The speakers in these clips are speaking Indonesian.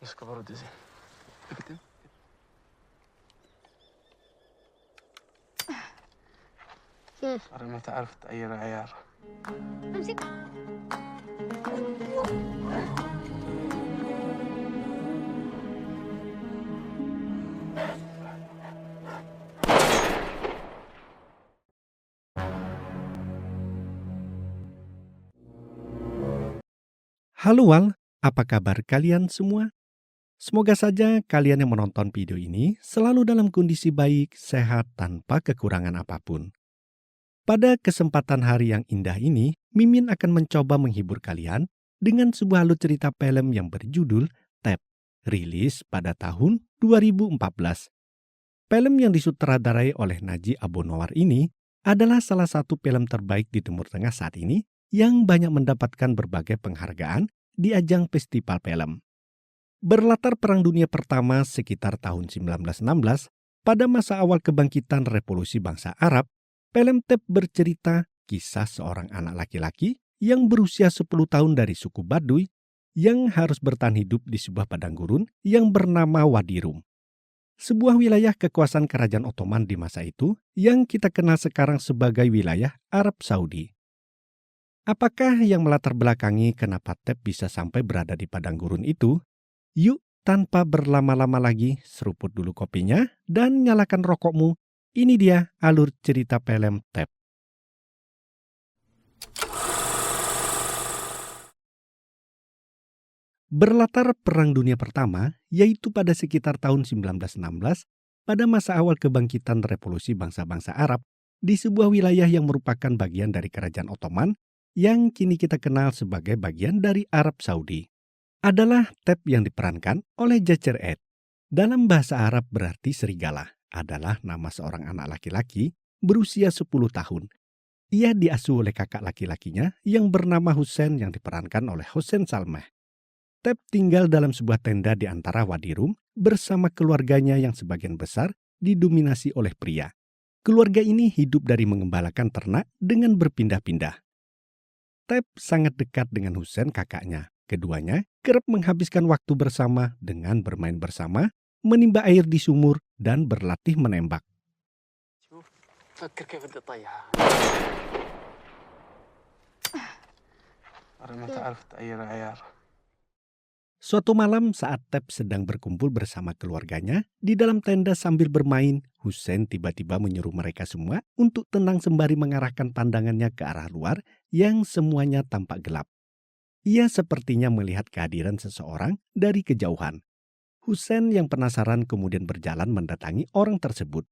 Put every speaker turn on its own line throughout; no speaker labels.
السكافورد زين. اكتب.
كيف؟
أنا ما تعرف تغير عيار.
امسك.
Halo Wal, apa kabar kalian semua? Semoga saja kalian yang menonton video ini selalu dalam kondisi baik, sehat, tanpa kekurangan apapun. Pada kesempatan hari yang indah ini, Mimin akan mencoba menghibur kalian dengan sebuah alur cerita film yang berjudul Tab, rilis pada tahun 2014. Film yang disutradarai oleh Naji Abonowar ini adalah salah satu film terbaik di Timur Tengah saat ini yang banyak mendapatkan berbagai penghargaan di ajang festival film. Berlatar Perang Dunia Pertama sekitar tahun 1916, pada masa awal kebangkitan Revolusi Bangsa Arab, film Tab bercerita kisah seorang anak laki-laki yang berusia 10 tahun dari suku Baduy yang harus bertahan hidup di sebuah padang gurun yang bernama Wadi Rum. Sebuah wilayah kekuasaan kerajaan Ottoman di masa itu yang kita kenal sekarang sebagai wilayah Arab Saudi. Apakah yang melatar belakangi kenapa Tab bisa sampai berada di padang gurun itu? Yuk, tanpa berlama-lama lagi, seruput dulu kopinya dan nyalakan rokokmu. Ini dia alur cerita film Tab. Berlatar Perang Dunia Pertama, yaitu pada sekitar tahun 1916, pada masa awal kebangkitan Revolusi Bangsa-Bangsa Arab, di sebuah wilayah yang merupakan bagian dari Kerajaan Ottoman, yang kini kita kenal sebagai bagian dari Arab Saudi. Adalah Tab yang diperankan oleh Jacher Ed. Dalam bahasa Arab berarti serigala, adalah nama seorang anak laki-laki berusia 10 tahun. Ia diasuh oleh kakak laki-lakinya yang bernama Hussein yang diperankan oleh Hussein Salmeh. Tab tinggal dalam sebuah tenda di antara Wadi Rum bersama keluarganya yang sebagian besar didominasi oleh pria. Keluarga ini hidup dari mengembalakan ternak dengan berpindah-pindah. Tab sangat dekat dengan Hussein kakaknya. Keduanya kerap menghabiskan waktu bersama dengan bermain bersama, menimba air di sumur, dan berlatih menembak.
شوف فكر كيف بدي أطيحها. أنا ما تعرف تغير عيار.
Suatu malam saat Tab sedang berkumpul bersama keluarganya di dalam tenda sambil bermain, Hussein tiba-tiba menyuruh mereka semua untuk tenang sembari mengarahkan pandangannya ke arah luar yang semuanya tampak gelap. Ia sepertinya melihat kehadiran seseorang dari kejauhan. Hussein yang penasaran kemudian berjalan mendatangi orang tersebut.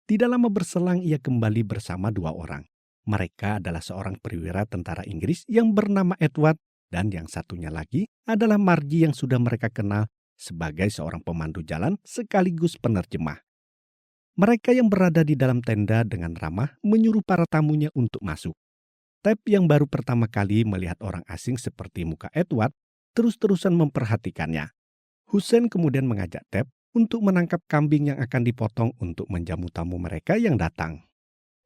Tidak lama berselang ia kembali bersama dua orang. Mereka adalah seorang perwira tentara Inggris yang bernama Edward dan yang satunya lagi adalah Marji yang sudah mereka kenal sebagai seorang pemandu jalan sekaligus penerjemah. Mereka yang berada di dalam tenda dengan ramah menyuruh para tamunya untuk masuk. Tab yang baru pertama kali melihat orang asing seperti muka Edward terus-terusan memperhatikannya. Hussein kemudian mengajak Tab untuk menangkap kambing yang akan dipotong untuk menjamu tamu mereka yang datang.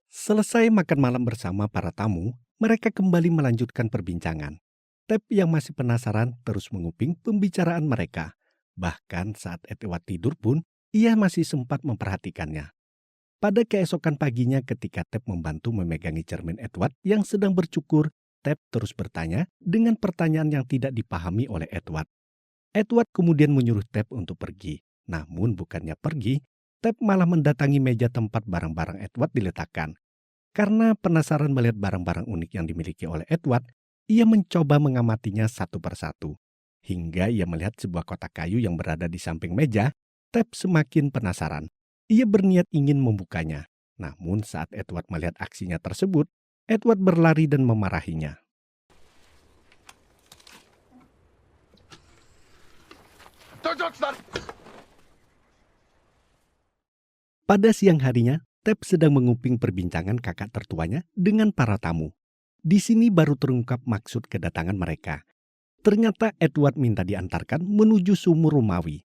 Selesai makan malam bersama para tamu, mereka kembali melanjutkan perbincangan. Tab yang masih penasaran terus menguping pembicaraan mereka. Bahkan saat Edward tidur pun, ia masih sempat memperhatikannya. Pada keesokan paginya ketika Tab membantu memegangi cermin Edward yang sedang bercukur, Tab terus bertanya dengan pertanyaan yang tidak dipahami oleh Edward. Edward kemudian menyuruh Tab untuk pergi. Namun bukannya pergi, Tab malah mendatangi meja tempat barang-barang Edward diletakkan. Karena penasaran melihat barang-barang unik yang dimiliki oleh Edward, ia mencoba mengamatinya satu persatu. Hingga ia melihat sebuah kotak kayu yang berada di samping meja, Tab semakin penasaran. Ia berniat ingin membukanya. Namun saat Edward melihat aksinya tersebut, Edward berlari dan memarahinya. Pada siang harinya, Tab sedang menguping perbincangan kakak tertuanya dengan para tamu. Di sini baru terungkap maksud kedatangan mereka. Ternyata Edward minta diantarkan menuju sumur Romawi,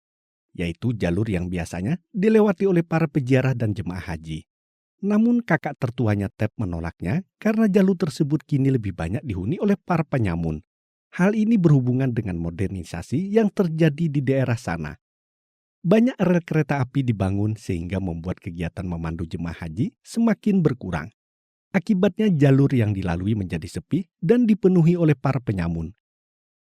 yaitu jalur yang biasanya dilewati oleh para peziarah dan jemaah haji. Namun kakak tertuanya Tab menolaknya karena jalur tersebut kini lebih banyak dihuni oleh para penyamun. Hal ini berhubungan dengan modernisasi yang terjadi di daerah sana. Banyak rel kereta api dibangun sehingga membuat kegiatan memandu jemaah haji semakin berkurang. Akibatnya jalur yang dilalui menjadi sepi dan dipenuhi oleh para penyamun.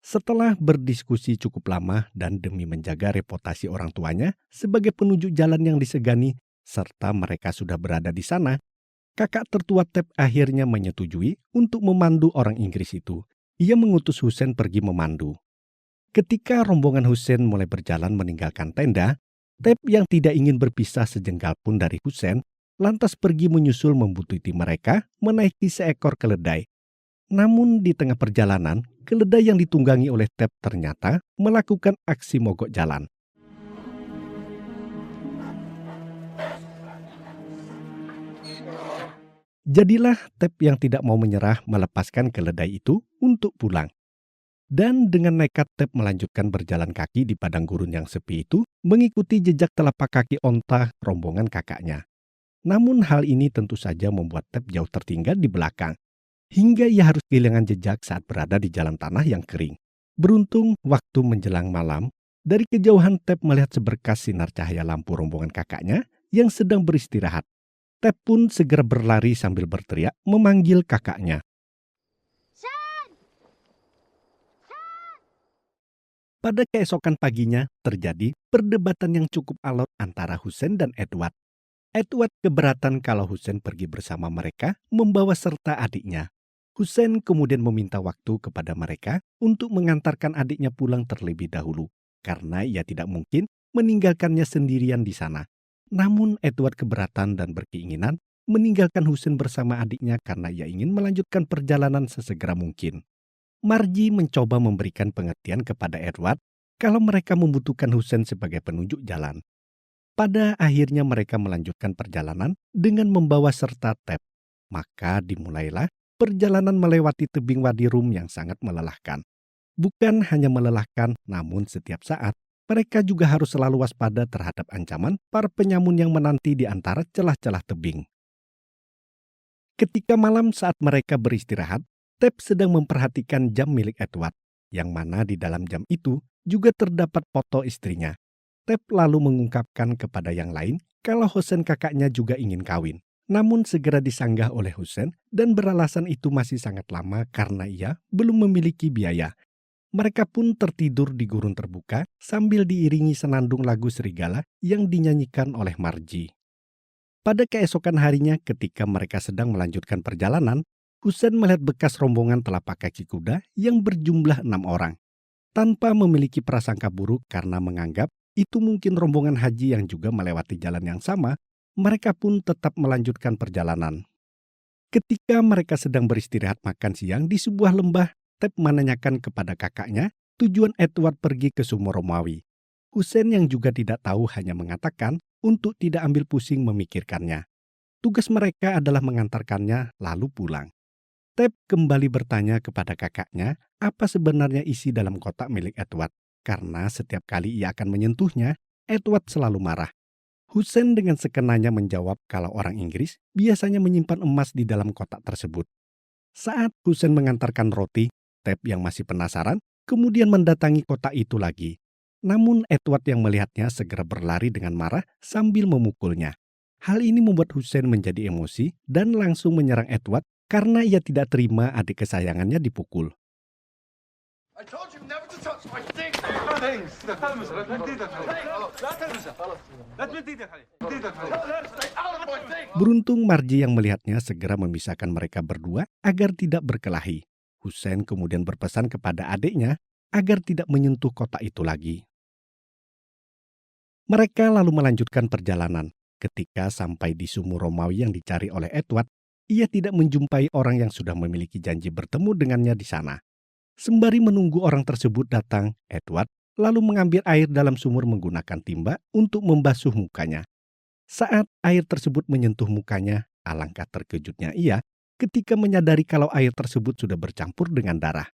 Setelah berdiskusi cukup lama dan demi menjaga reputasi orang tuanya sebagai penunjuk jalan yang disegani, serta mereka sudah berada di sana, kakak tertua Tep akhirnya menyetujui untuk memandu orang Inggris itu. Ia mengutus Hussein pergi memandu. Ketika rombongan Hussein mulai berjalan meninggalkan tenda, Tep yang tidak ingin berpisah sejengkal pun dari Hussein, lantas pergi menyusul membuntuti mereka menaiki seekor keledai. Namun di tengah perjalanan, keledai yang ditunggangi oleh Tep ternyata melakukan aksi mogok jalan. Jadilah Tep yang tidak mau menyerah melepaskan keledai itu untuk pulang. Dan dengan nekat Tep melanjutkan berjalan kaki di padang gurun yang sepi itu, mengikuti jejak telapak kaki onta rombongan kakaknya. Namun hal ini tentu saja membuat Tep jauh tertinggal di belakang, hingga ia harus kehilangan jejak saat berada di jalan tanah yang kering. Beruntung waktu menjelang malam, dari kejauhan Tep melihat seberkas sinar cahaya lampu rombongan kakaknya yang sedang beristirahat. Tep pun segera berlari sambil berteriak memanggil kakaknya. Pada keesokan paginya terjadi perdebatan yang cukup alot antara Hussein dan Edward. Edward keberatan kalau Hussein pergi bersama mereka membawa serta adiknya. Hussein kemudian meminta waktu kepada mereka untuk mengantarkan adiknya pulang terlebih dahulu, karena ia tidak mungkin meninggalkannya sendirian di sana. Namun Edward keberatan dan berkeinginan meninggalkan Hussein bersama adiknya karena ia ingin melanjutkan perjalanan sesegera mungkin. Marji mencoba memberikan pengertian kepada Edward kalau mereka membutuhkan Hussein sebagai penunjuk jalan. Pada akhirnya mereka melanjutkan perjalanan dengan membawa serta Tep. Maka dimulailah perjalanan melewati tebing Wadi Rum yang sangat melelahkan. Bukan hanya melelahkan, namun setiap saat mereka juga harus selalu waspada terhadap ancaman para penyamun yang menanti di antara celah-celah tebing. Ketika malam saat mereka beristirahat, Tep sedang memperhatikan jam milik Edward, yang mana di dalam jam itu juga terdapat foto istrinya. Tep lalu mengungkapkan kepada yang lain kalau Hussein kakaknya juga ingin kawin. Namun segera disanggah oleh Hussein dan beralasan itu masih sangat lama karena ia belum memiliki biaya. Mereka pun tertidur di gurun terbuka sambil diiringi senandung lagu serigala yang dinyanyikan oleh Marji. Pada keesokan harinya ketika mereka sedang melanjutkan perjalanan, Hussein melihat bekas rombongan telapak kaki kuda yang berjumlah 6 orang. Tanpa memiliki prasangka buruk karena menganggap itu mungkin rombongan haji yang juga melewati jalan yang sama, mereka pun tetap melanjutkan perjalanan. Ketika mereka sedang beristirahat makan siang di sebuah lembah, Tep menanyakan kepada kakaknya tujuan Edward pergi ke sumur Romawi. Hussein yang juga tidak tahu hanya mengatakan untuk tidak ambil pusing memikirkannya. Tugas mereka adalah mengantarkannya lalu pulang. Tep kembali bertanya kepada kakaknya apa sebenarnya isi dalam kotak milik Edward. Karena setiap kali ia akan menyentuhnya, Edward selalu marah. Hussein dengan sekenanya menjawab kalau orang Inggris biasanya menyimpan emas di dalam kotak tersebut. Saat Hussein mengantarkan roti, Tep yang masih penasaran kemudian mendatangi kotak itu lagi. Namun Edward yang melihatnya segera berlari dengan marah sambil memukulnya. Hal ini membuat Hussein menjadi emosi dan langsung menyerang Edward karena ia tidak terima adik kesayangannya dipukul.
I told you never to touch my things. Stay out of my thing.
Beruntung Marji yang melihatnya segera memisahkan mereka berdua agar tidak berkelahi. Hussein kemudian berpesan kepada adiknya agar tidak menyentuh kotak itu lagi. Mereka lalu melanjutkan perjalanan. Ketika sampai di sumur Romawi yang dicari oleh Edward, ia tidak menjumpai orang yang sudah memiliki janji bertemu dengannya di sana. Sembari menunggu orang tersebut datang, Edward lalu mengambil air dalam sumur menggunakan timba untuk membasuh mukanya. Saat air tersebut menyentuh mukanya, alangkah terkejutnya ia ketika menyadari kalau air tersebut sudah bercampur dengan darah.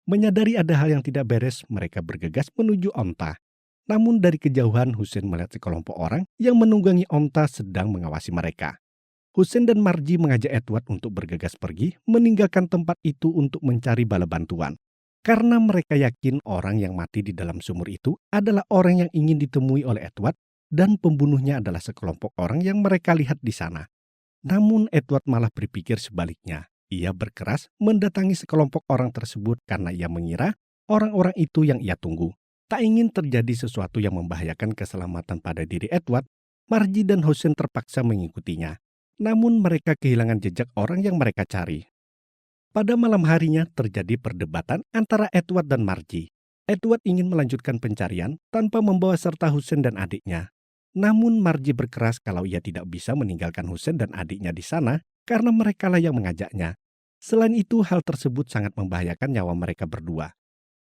Menyadari ada hal yang tidak beres, mereka bergegas menuju onta. Namun dari kejauhan Hussein melihat sekelompok orang yang menunggangi onta sedang mengawasi mereka. Hussein dan Marji mengajak Edward untuk bergegas pergi meninggalkan tempat itu untuk mencari bala bantuan. Karena mereka yakin orang yang mati di dalam sumur itu adalah orang yang ingin ditemui oleh Edward dan pembunuhnya adalah sekelompok orang yang mereka lihat di sana. Namun Edward malah berpikir sebaliknya. Ia berkeras mendatangi sekelompok orang tersebut karena ia mengira orang-orang itu yang ia tunggu. Tak ingin terjadi sesuatu yang membahayakan keselamatan pada diri Edward, Margie dan Hussein terpaksa mengikutinya. Namun mereka kehilangan jejak orang yang mereka cari. Pada malam harinya terjadi perdebatan antara Edward dan Margie. Edward ingin melanjutkan pencarian tanpa membawa serta Hussein dan adiknya. Namun Margie berkeras kalau ia tidak bisa meninggalkan Hussein dan adiknya di sana karena merekalah yang mengajaknya. Selain itu hal tersebut sangat membahayakan nyawa mereka berdua.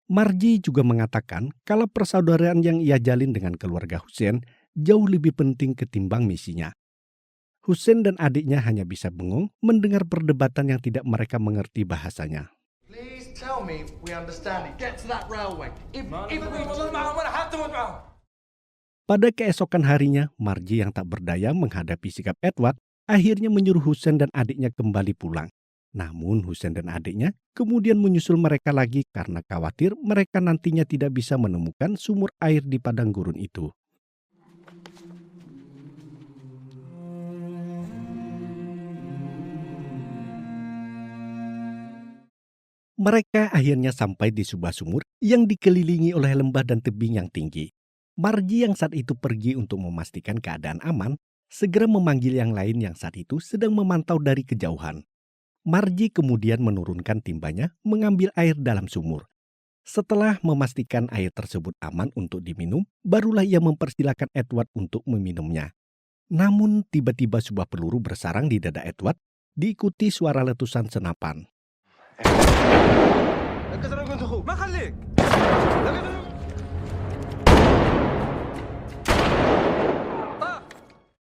Margie juga mengatakan kalau persaudaraan yang ia jalin dengan keluarga Hussein jauh lebih penting ketimbang misinya. Hussein dan adiknya hanya bisa bengong mendengar perdebatan yang tidak mereka mengerti bahasanya.
Please tell me we understand it. Get to that railway. If we
Pada keesokan harinya, Margie yang tak berdaya menghadapi sikap Edward akhirnya menyuruh Hussein dan adiknya kembali pulang. Namun Hussein dan adiknya kemudian menyusul mereka lagi karena khawatir mereka nantinya tidak bisa menemukan sumur air di padang gurun itu. Mereka akhirnya sampai di sebuah sumur yang dikelilingi oleh lembah dan tebing yang tinggi. Margie yang saat itu pergi untuk memastikan keadaan aman, segera memanggil yang lain yang saat itu sedang memantau dari kejauhan. Margie kemudian menurunkan timbanya mengambil air dalam sumur. Setelah memastikan air tersebut aman untuk diminum, barulah ia mempersilahkan Edward untuk meminumnya. Namun tiba-tiba sebuah peluru bersarang di dada Edward, diikuti suara letusan senapan.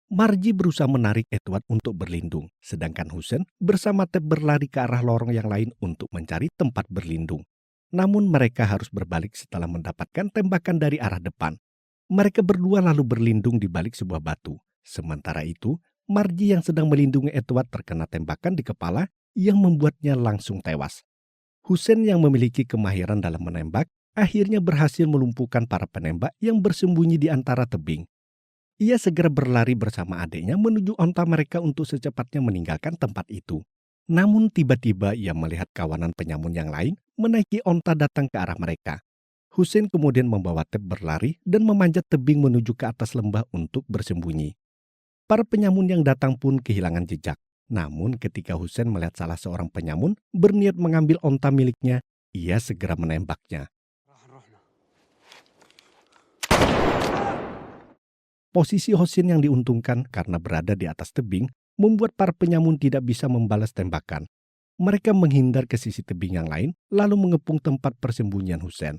Margie berusaha menarik Edward untuk berlindung, sedangkan Hussein bersama Ted berlari ke arah lorong yang lain untuk mencari tempat berlindung. Namun mereka harus berbalik setelah mendapatkan tembakan dari arah depan. Mereka berdua lalu berlindung di balik sebuah batu. Sementara itu, Margie yang sedang melindungi Edward terkena tembakan di kepala yang membuatnya langsung tewas. Hussein yang memiliki kemahiran dalam menembak akhirnya berhasil melumpuhkan para penembak yang bersembunyi di antara tebing. Ia segera berlari bersama adiknya menuju onta mereka untuk secepatnya meninggalkan tempat itu. Namun tiba-tiba ia melihat kawanan penyamun yang lain menaiki onta datang ke arah mereka. Hussein kemudian membawa Ted berlari dan memanjat tebing menuju ke atas lembah untuk bersembunyi. Para penyamun yang datang pun kehilangan jejak. Namun ketika Hussein melihat salah seorang penyamun berniat mengambil onta miliknya, ia segera menembaknya. Posisi Hussein yang diuntungkan karena berada di atas tebing membuat para penyamun tidak bisa membalas tembakan. Mereka menghindar ke sisi tebing yang lain lalu mengepung tempat persembunyian Hussein.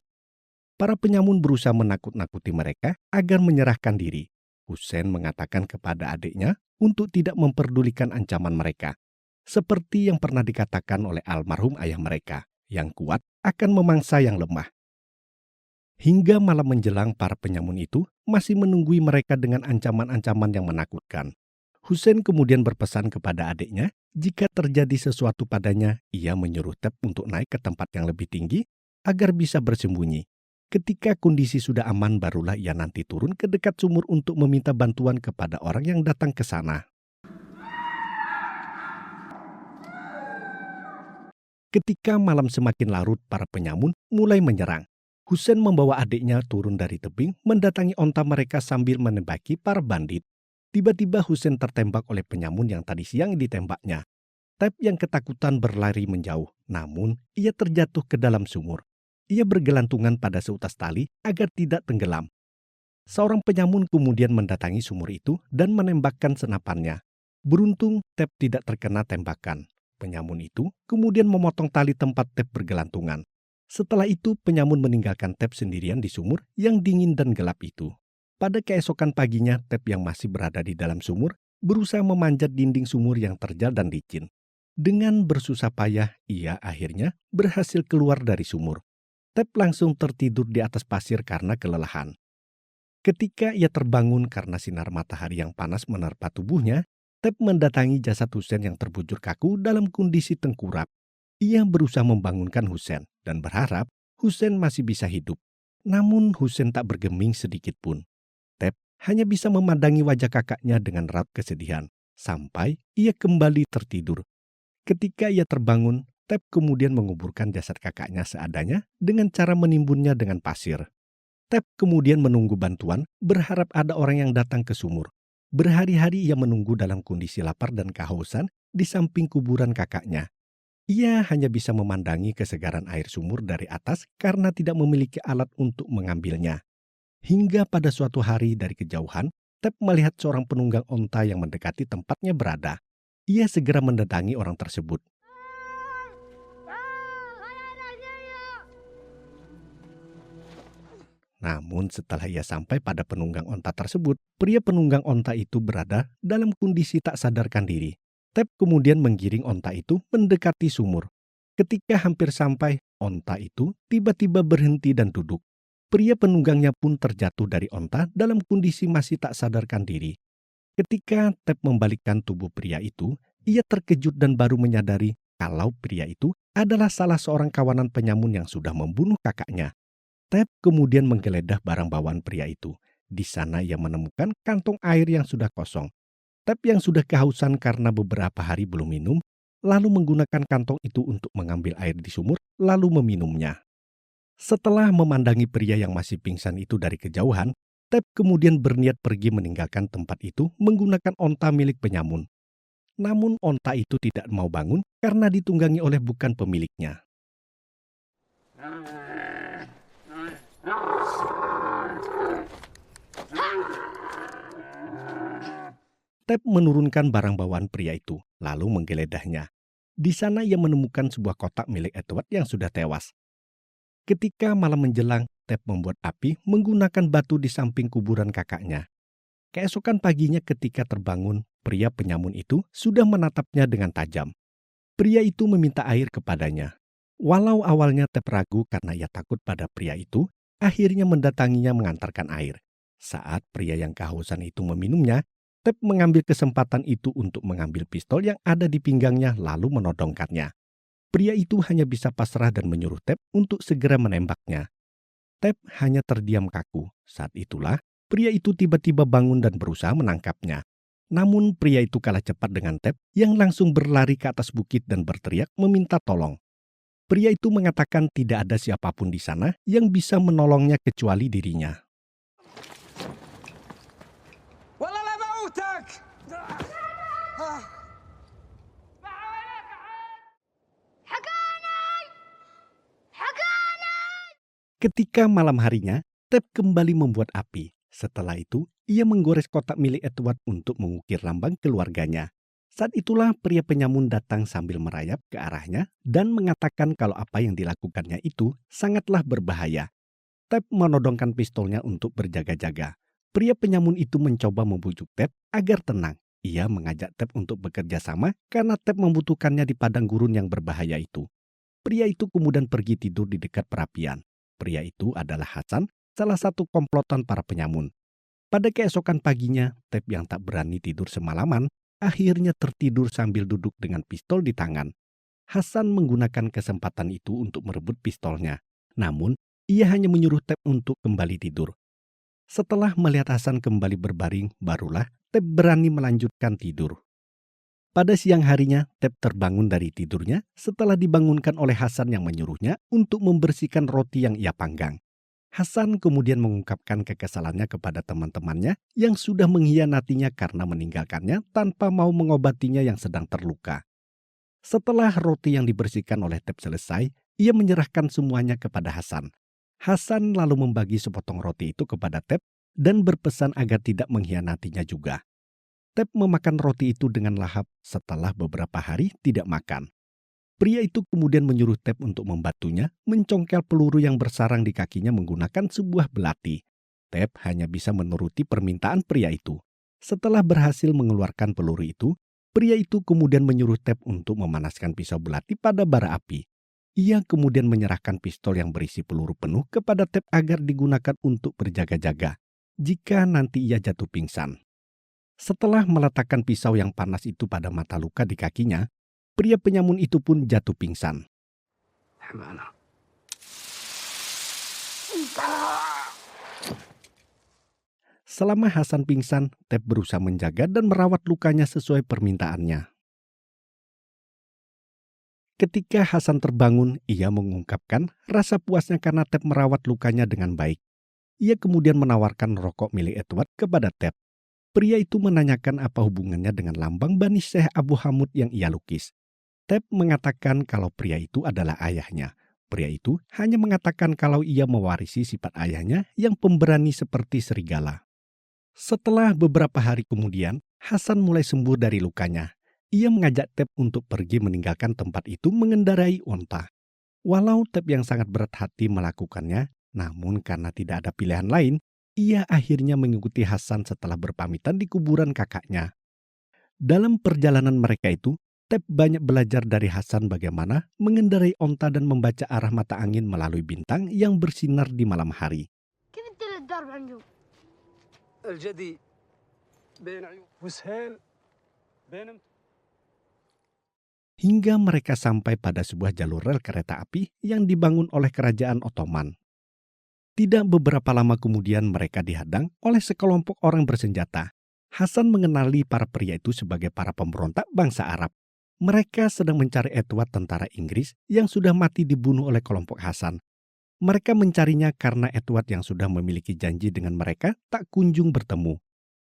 Para penyamun berusaha menakut-nakuti mereka agar menyerahkan diri. Hussein mengatakan kepada adiknya untuk tidak memperdulikan ancaman mereka. Seperti yang pernah dikatakan oleh almarhum ayah mereka, yang kuat akan memangsa yang lemah. Hingga malam menjelang para penyamun itu masih menunggui mereka dengan ancaman-ancaman yang menakutkan. Hussein kemudian berpesan kepada adiknya, jika terjadi sesuatu padanya, ia menyuruh Ted untuk naik ke tempat yang lebih tinggi agar bisa bersembunyi. Ketika kondisi sudah aman, barulah ia nanti turun ke dekat sumur untuk meminta bantuan kepada orang yang datang ke sana. Ketika malam semakin larut, para penyamun mulai menyerang. Hussein membawa adiknya turun dari tebing, mendatangi onta mereka sambil menembaki para bandit. Tiba-tiba Hussein tertembak oleh penyamun yang tadi siang ditembaknya. Ted yang ketakutan berlari menjauh, namun ia terjatuh ke dalam sumur. Ia bergelantungan pada seutas tali agar tidak tenggelam. Seorang penyamun kemudian mendatangi sumur itu dan menembakkan senapannya. Beruntung Ted tidak terkena tembakan. Penyamun itu kemudian memotong tali tempat Ted bergelantungan. Setelah itu penyamun meninggalkan Ted sendirian di sumur yang dingin dan gelap itu. Pada keesokan paginya Ted yang masih berada di dalam sumur berusaha memanjat dinding sumur yang terjal dan licin. Dengan bersusah payah ia akhirnya berhasil keluar dari sumur. Ted langsung tertidur di atas pasir karena kelelahan. Ketika ia terbangun karena sinar matahari yang panas menerpa tubuhnya, Ted mendatangi jasad Hussein yang terbujur kaku dalam kondisi tengkurap. Ia berusaha membangunkan Hussein dan berharap Hussein masih bisa hidup. Namun Hussein tak bergeming sedikit pun. Tep hanya bisa memandangi wajah kakaknya dengan raut kesedihan sampai ia kembali tertidur. Ketika ia terbangun, Tep kemudian menguburkan jasad kakaknya seadanya dengan cara menimbunnya dengan pasir. Tep kemudian menunggu bantuan, berharap ada orang yang datang ke sumur. Berhari-hari ia menunggu dalam kondisi lapar dan kehausan di samping kuburan kakaknya. Ia hanya bisa memandangi kesegaran air sumur dari atas karena tidak memiliki alat untuk mengambilnya. Hingga pada suatu hari dari kejauhan, Tep melihat seorang penunggang onta yang mendekati tempatnya berada. Ia segera mendatangi orang tersebut. Namun setelah ia sampai pada penunggang onta tersebut, pria penunggang onta itu berada dalam kondisi tak sadarkan diri. Tep kemudian menggiring onta itu mendekati sumur. Ketika hampir sampai, onta itu tiba-tiba berhenti dan duduk. Pria penunggangnya pun terjatuh dari onta dalam kondisi masih tak sadarkan diri. Ketika Tep membalikkan tubuh pria itu, ia terkejut dan baru menyadari kalau pria itu adalah salah seorang kawanan penyamun yang sudah membunuh kakaknya. Tep kemudian menggeledah barang bawaan pria itu. Di sana ia menemukan kantong air yang sudah kosong. Tep yang sudah kehausan karena beberapa hari belum minum, lalu menggunakan kantong itu untuk mengambil air di sumur, lalu meminumnya. Setelah memandangi pria yang masih pingsan itu dari kejauhan, Tep kemudian berniat pergi meninggalkan tempat itu menggunakan onta milik penyamun. Namun onta itu tidak mau bangun karena ditunggangi oleh bukan pemiliknya. Tep menurunkan barang bawaan pria itu, lalu menggeledahnya. Di sana ia menemukan sebuah kotak milik Edward yang sudah tewas. Ketika malam menjelang, Tep membuat api menggunakan batu di samping kuburan kakaknya. Keesokan paginya ketika terbangun, pria penyamun itu sudah menatapnya dengan tajam. Pria itu meminta air kepadanya. Walau awalnya Tep ragu karena ia takut pada pria itu, akhirnya mendatanginya mengantarkan air. Saat pria yang kehausan itu meminumnya, Tep mengambil kesempatan itu untuk mengambil pistol yang ada di pinggangnya lalu menodongkannya. Pria itu hanya bisa pasrah dan menyuruh Tep untuk segera menembaknya. Tep hanya terdiam kaku. Saat itulah, pria itu tiba-tiba bangun dan berusaha menangkapnya. Namun pria itu kalah cepat dengan Tep yang langsung berlari ke atas bukit dan berteriak meminta tolong. Pria itu mengatakan tidak ada siapapun di sana yang bisa menolongnya kecuali dirinya. Ketika malam harinya, Tep kembali membuat api. Setelah itu, ia menggores kotak milik Edward untuk mengukir lambang keluarganya. Saat itulah pria penyamun datang sambil merayap ke arahnya dan mengatakan kalau apa yang dilakukannya itu sangatlah berbahaya. Tep menodongkan pistolnya untuk berjaga-jaga. Pria penyamun itu mencoba membujuk Tep agar tenang. Ia mengajak Tep untuk bekerja sama karena Tep membutuhkannya di padang gurun yang berbahaya itu. Pria itu kemudian pergi tidur di dekat perapian. Pria itu adalah Hasan, salah satu komplotan para penyamun. Pada keesokan paginya, Tep yang tak berani tidur semalaman, akhirnya tertidur sambil duduk dengan pistol di tangan. Hasan menggunakan kesempatan itu untuk merebut pistolnya. Namun, ia hanya menyuruh Tep untuk kembali tidur. Setelah melihat Hasan kembali berbaring, barulah Tep berani melanjutkan tidur. Pada siang harinya, Tep terbangun dari tidurnya setelah dibangunkan oleh Hasan yang menyuruhnya untuk membersihkan roti yang ia panggang. Hasan kemudian mengungkapkan kekesalannya kepada teman-temannya yang sudah mengkhianatinya karena meninggalkannya tanpa mau mengobatinya yang sedang terluka. Setelah roti yang dibersihkan oleh Tep selesai, ia menyerahkan semuanya kepada Hasan. Hasan lalu membagi sepotong roti itu kepada Tep dan berpesan agar tidak mengkhianatinya juga. Tep memakan roti itu dengan lahap setelah beberapa hari tidak makan. Pria itu kemudian menyuruh Tep untuk membantunya mencongkel peluru yang bersarang di kakinya menggunakan sebuah belati. Tep hanya bisa menuruti permintaan pria itu. Setelah berhasil mengeluarkan peluru itu, pria itu kemudian menyuruh Tep untuk memanaskan pisau belati pada bara api. Ia kemudian menyerahkan pistol yang berisi peluru penuh kepada Tep agar digunakan untuk berjaga-jaga jika nanti ia jatuh pingsan. Setelah meletakkan pisau yang panas itu pada mata luka di kakinya, Pria penyamun itu pun jatuh pingsan.
حمانا.
Selama Hasan pingsan, Tep berusaha menjaga dan merawat lukanya sesuai permintaannya. Ketika Hasan terbangun, ia mengungkapkan rasa puasnya karena Tep merawat lukanya dengan baik. Ia kemudian menawarkan rokok milik Edward kepada Tep. Pria itu menanyakan apa hubungannya dengan lambang Bani Syekh Abu Hamud yang ia lukis. Tep mengatakan kalau pria itu adalah ayahnya. Pria itu hanya mengatakan kalau ia mewarisi sifat ayahnya yang pemberani seperti serigala. Setelah beberapa hari kemudian, Hasan mulai sembuh dari lukanya. Ia mengajak Tep untuk pergi meninggalkan tempat itu mengendarai onta. Walau Tep yang sangat berat hati melakukannya, namun karena tidak ada pilihan lain, ia akhirnya mengikuti Hasan setelah berpamitan di kuburan kakaknya. Dalam perjalanan mereka itu, Tep banyak belajar dari Hasan bagaimana mengendarai onta dan membaca arah mata angin melalui bintang yang bersinar di malam hari.
كيف تدير الدرب عنده؟
الجدي بين عيون وسهيل بين
Hingga mereka sampai pada sebuah jalur rel kereta api yang dibangun oleh kerajaan Ottoman. Tidak beberapa lama kemudian mereka dihadang oleh sekelompok orang bersenjata. Hasan mengenali para pria itu sebagai para pemberontak bangsa Arab. Mereka sedang mencari Edward, tentara Inggris yang sudah mati dibunuh oleh kelompok Hasan. Mereka mencarinya karena Edward yang sudah memiliki janji dengan mereka tak kunjung bertemu.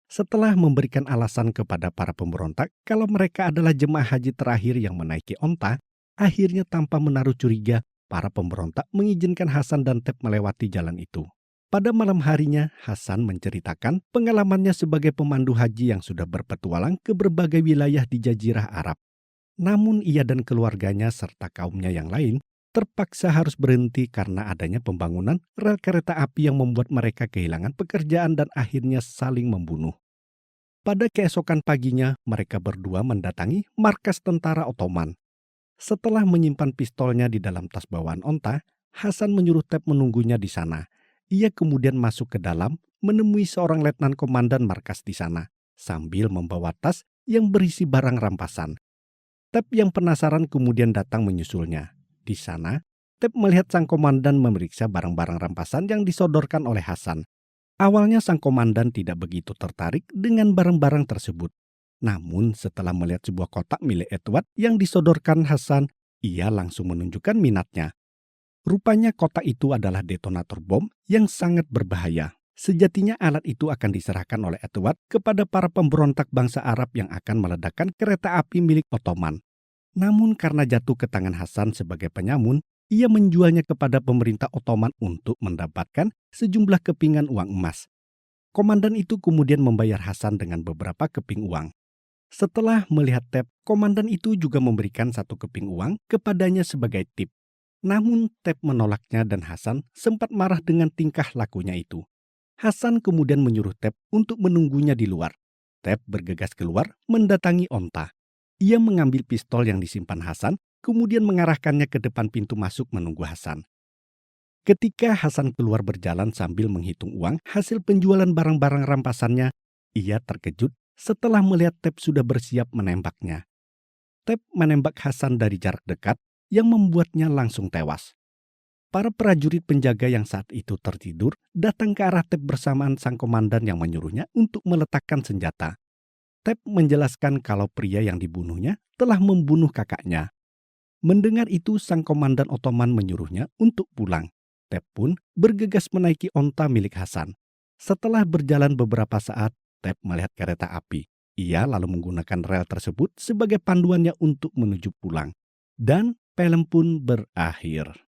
Setelah memberikan alasan kepada para pemberontak kalau mereka adalah jemaah haji terakhir yang menaiki onta, akhirnya tanpa menaruh curiga, para pemberontak mengizinkan Hasan dan Tep melewati jalan itu. Pada malam harinya, Hasan menceritakan pengalamannya sebagai pemandu haji yang sudah berpetualang ke berbagai wilayah di Jazirah Arab. Namun ia dan keluarganya serta kaumnya yang lain terpaksa harus berhenti karena adanya pembangunan rel kereta api yang membuat mereka kehilangan pekerjaan dan akhirnya saling membunuh. Pada keesokan paginya, mereka berdua mendatangi markas tentara Ottoman. Setelah menyimpan pistolnya di dalam tas bawaan onta, Hasan menyuruh Tep menunggunya di sana. Ia kemudian masuk ke dalam, menemui seorang letnan komandan markas di sana, sambil membawa tas yang berisi barang rampasan. Tep yang penasaran kemudian datang menyusulnya. Di sana, Tep melihat sang komandan memeriksa barang-barang rampasan yang disodorkan oleh Hasan. Awalnya sang komandan tidak begitu tertarik dengan barang-barang tersebut. Namun setelah melihat sebuah kotak milik Edward yang disodorkan Hasan, ia langsung menunjukkan minatnya. Rupanya kotak itu adalah detonator bom yang sangat berbahaya. Sejatinya alat itu akan diserahkan oleh Edward kepada para pemberontak bangsa Arab yang akan meledakkan kereta api milik Ottoman. Namun karena jatuh ke tangan Hasan sebagai penyamun, ia menjualnya kepada pemerintah Ottoman untuk mendapatkan sejumlah kepingan uang emas. Komandan itu kemudian membayar Hasan dengan beberapa keping uang. Setelah melihat Tep, komandan itu juga memberikan satu keping uang kepadanya sebagai tip. Namun Tep menolaknya dan Hasan sempat marah dengan tingkah lakunya itu. Hasan kemudian menyuruh Tep untuk menunggunya di luar. Tep bergegas keluar mendatangi onta. Ia mengambil pistol yang disimpan Hasan, kemudian mengarahkannya ke depan pintu masuk menunggu Hasan. Ketika Hasan keluar berjalan sambil menghitung uang hasil penjualan barang-barang rampasannya, ia terkejut setelah melihat Tep sudah bersiap menembaknya. Tep menembak Hasan dari jarak dekat yang membuatnya langsung tewas. Para prajurit penjaga yang saat itu tertidur datang ke arah Tep bersamaan sang komandan yang menyuruhnya untuk meletakkan senjata. Tep menjelaskan kalau pria yang dibunuhnya telah membunuh kakaknya. Mendengar itu, sang komandan Ottoman menyuruhnya untuk pulang. Tep pun bergegas menaiki onta milik Hasan. Setelah berjalan beberapa saat, Tep melihat kereta api. Ia lalu menggunakan rel tersebut sebagai panduannya untuk menuju pulang. Dan film pun berakhir.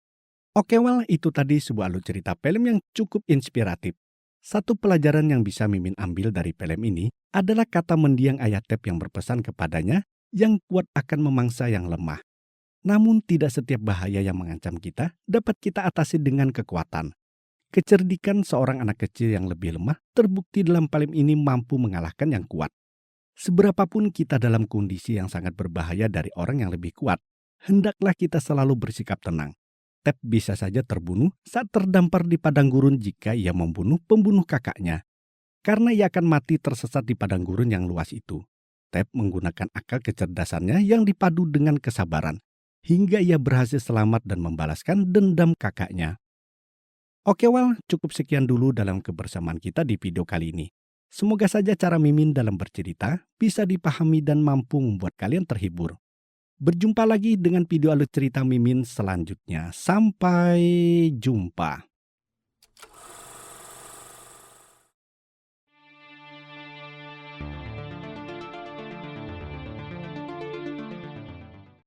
Oke, itu tadi sebuah alur cerita film yang cukup inspiratif. Satu pelajaran yang bisa Mimin ambil dari film ini adalah kata mendiang ayah Tep yang berpesan kepadanya, yang kuat akan memangsa yang lemah. Namun tidak setiap bahaya yang mengancam kita dapat kita atasi dengan kekuatan. Kecerdikan seorang anak kecil yang lebih lemah terbukti dalam film ini mampu mengalahkan yang kuat. Seberapapun kita dalam kondisi yang sangat berbahaya dari orang yang lebih kuat, hendaklah kita selalu bersikap tenang. Tep bisa saja terbunuh saat terdampar di padang gurun jika ia membunuh pembunuh kakaknya. Karena ia akan mati tersesat di padang gurun yang luas itu. Tep menggunakan akal kecerdasannya yang dipadu dengan kesabaran, hingga ia berhasil selamat dan membalaskan dendam kakaknya. Oke, cukup sekian dulu dalam kebersamaan kita di video kali ini. Semoga saja cara Mimin dalam bercerita bisa dipahami dan mampu membuat kalian terhibur. Berjumpa lagi dengan video alur cerita Mimin selanjutnya. Sampai jumpa.